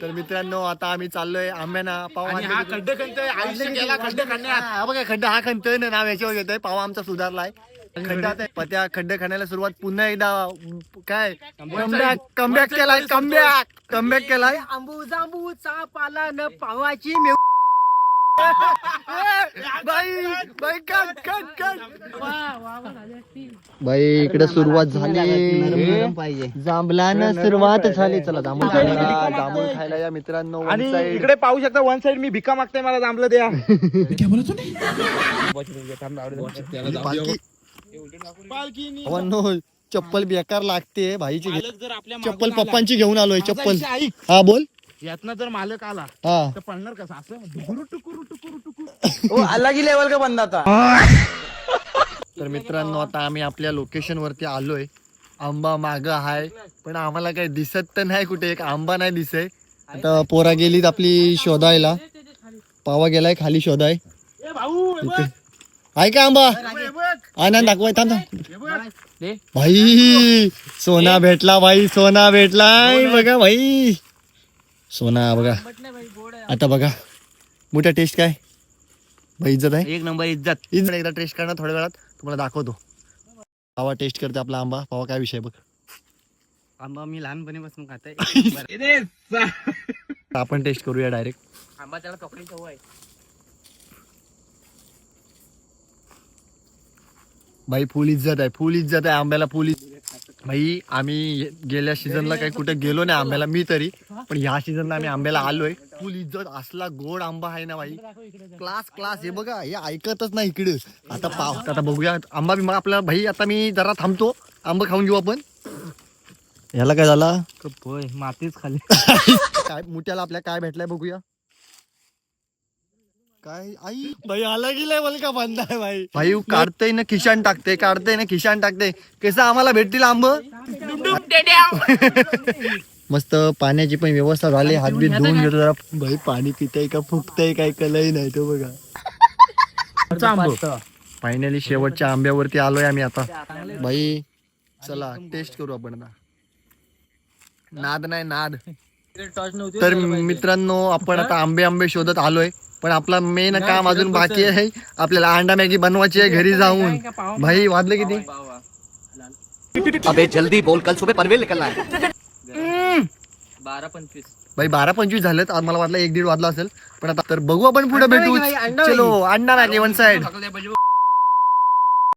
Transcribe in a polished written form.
तर मित्रांनो आता आम्ही चाललोय आंब्याना पाव. हा खड्डे खणतोय, आयुष्य गेला खड्डे खणण्यात. हा बघा खड्डा हा खणतोय ना, नाव याच्यावर येतोय. पाव आमचा सुधारलाय. खड्डा त्या खड्डे खाण्याला सुरुवात पुन्हा एकदा काय कमबॅक केलाय. आंबू जांबूचा पाला न पावाची बाई इकडे सुरुवात झाली. जांभळानं सुरुवात झाली. चला जांभूळ खायला या मित्रांनो. आणि इकडे पाहू शकता वन साइड मी भिका मागताय, मला जांभलं द्या. चप्पल बेकार लागते भाईची. चप्पल पप्पांची घेऊन आलोय चप्पल. हा बोल. यातनं जर मालक आला हा तर पडणार कसं असं टुकुरू टुकुरू टुकुरू टुकुरू. वो अलग ही लेवल का बंदा था. तर मित्रांनो आता आम्ही आपल्या लोकेशन वरती आलोय. आंबा माग हाय पण आम्हाला काही दिसत तर नाही कुठे. एक आंबा नाही दिसय. आता पोरा गेलीत आपली शोधायला. पावा गेलाय खाली शोधाय. ए भाऊ आहे का आंबा? आनंद दाखवाय थांब. भाई सोना भेटला भाई, सोना भेटलाय बघा भाई. सोना बघा. आता बघा मोठा टेस्ट काय भाई. इज्जत आहे, एक नंबर इज्जत. एकदा टेस्ट करणार थोड्या वेळात तुम्हाला दाखवतो. पावा टेस्ट करते आपला आंबा. पावा काय विषय बघ. आंबा मी लहानपणीपासून खातोय. आपण टेस्ट करूया डायरेक्ट. आंबा त्याला चॉकलेट सवय आहे. भाई फुल इज्जत आहे, फुल इज्जत आहे आंब्याला. फुल भाई आम्ही गेल्या सीझनला काही कुठे गेलो नाही आंब्याला, मी तरी. पण ह्या सीझनला आम्ही आंब्याला आलोय. फुल इज्जत. असला गोड आंबा आहे ना भाई. क्लास. हे बघा हे ऐकतच नाही इकडे. आता पाव आता बघूया आंबा बी. मग आपला भाई आता मी जरा थांबतो. आंबा खाऊन घेऊ आपण. ह्याला काय झाला? मातीच खाली. काय मुठ्याला आपल्या काय भेटलाय बघूया. काय आई भाई आला गेलाय मला का बंद आहे भाई. भाई काढतय ना खिशान टाकते, काढतय ना खिशान टाकते. कसं आम्हाला भेटतील आंब. मस्त पाण्याची पण व्यवस्था झाली. हातबीत धुवून घेतो जरा. भाई पाणी पिताय का फुकताय काय कलही नाही तो बघा. फायनली शेवटच्या आंब्यावरती आलोय आम्ही आता. भाई चला टेस्ट करू आपण आता. नाद नाही नाद. तर मित्रांनो आपण आता आंबे शोधत आलोय. पण आपला मेन काम अजून बाकी आहे. आपल्याला अंडा मॅगी बनवायची आहे घरी जाऊन. भाई वाजले किती? अबे जल्दी बोल, कल सुबह पनवेल निकलना है. 12:25. भाई 12:25 झालेत. मला वाटलं 1-1:30 वाजला असेल. पण आता तर बघू आपण पुढे भेटू. चलो अंडा मॅगी वन साइड.